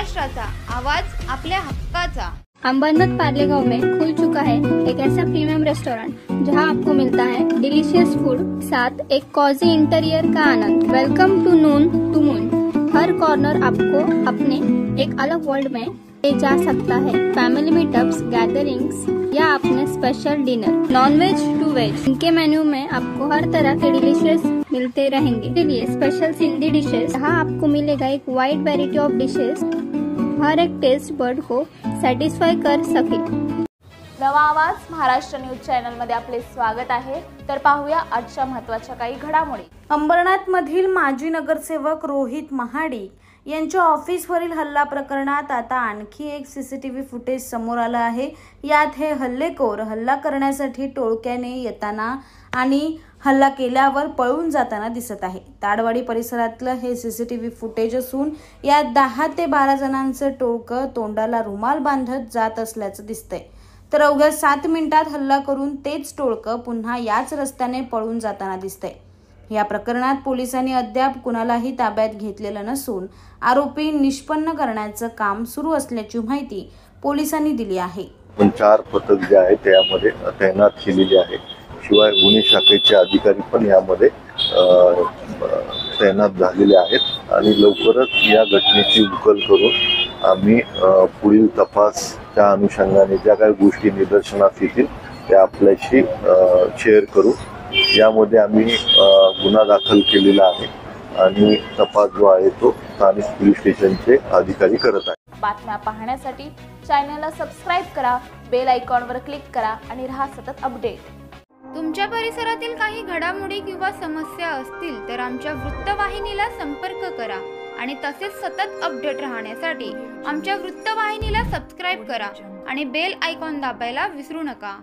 महाराष्ट्राचा आवाज आपल्या हक्काचा। अंबरनाथ पार्ले गांव में खुल चुका है एक ऐसा प्रीमियम रेस्टोरेंट जहां आपको मिलता है डिलीशियस फूड साथ एक कॉजी इंटीरियर का आनंद। Welcome to noon to moon. हर कॉर्नर आपको अपने एक अलग वर्ल्ड में ले जा सकता है। फैमिली मीटअप्स, गैदरिंग्स या अपने special dinner, non veg to veg, इनके मेन्यू में आपको हर तरह के डिलीशियस मिलते रहेंगे। इसलिए स्पेशल सिंधी डिशेस, जहाँ आपको मिलेगा एक वाइड वैरायटी ऑफ डिशेस, हर एक टेस्ट बर्ड को सॅटिस्फाय कर सके। नवा आवाज महाराष्ट्र न्यूज चॅनल मध्ये आपले स्वागत आहे। तर पाहूया आजच्या महत्त्वाच्या काही घडामोडी। अंबरनाथ मधील माजी नगरसेवक रोहित महाडिक यांच्या ऑफिसवरील हल्ला प्रकरणात आता आणखी एक सीसीटीव्ही फुटेज समोर आलं आहे। यात हे हल्लेखोर हल्ला करण्यासाठी टोळक्याने येताना आणि हल्ला केल्यावर पळून जाताना दिसत आहे। ताडवाडी परिसरातलं हे सीसीटीव्ही फुटेज असून यात 10 ते 12 जणांचं टोळकं तोंडाला रुमाल बांधत जात असल्याचं दिसतंय। तर अवघ्या 7 मिनिटात हल्ला करून तेच टोळकं पुन्हा याच रस्त्याने पळून जाताना दिसतंय। या प्रकरणात पोलिसांनी अद्याप कुणालाही ताब्यात घेतलेलं नसून आरोपी निष्पन्न करण्याचं काम सुरू असल्याची माहिती पोलिसांनी दिली आहे। 4 पथक जे आहे त्यामध्ये तैनात केलेले आहे। शिवाय गुन्हे शाखेचे अधिकारी पण यामध्ये तैनात झालेले आहेत आणि लवकरच या घटनेची उकल करून आम्ही पुढील तपासच्या अनुषंगाने ज्या काही गोष्टी निदर्शनास येतील त्या आपल्याशी शेअर करू। यामध्ये आम्ही गुन्हा दाखल केलेला आहे आणि तपास जो आहे तो स्थानिक पोलीस स्टेशनचे अधिकारी करत आहेत। बातम्या पाहण्यासाठी चॅनलला सबस्क्राइब करा, बेल आयकॉनवर क्लिक करा आणि रहा सतत अपडेट। तुमच्या परिसरातील काही घडामोडी किंवा समस्या असतील तर आमच्या वृत्तवाहिनीला संपर्क करा आणि तसेच सतत अपडेट राहण्यासाठी आमच्या वृत्तवाहिनीला सबस्क्राइब करा आणि बेल आयकॉन दाबायला विसरू नका।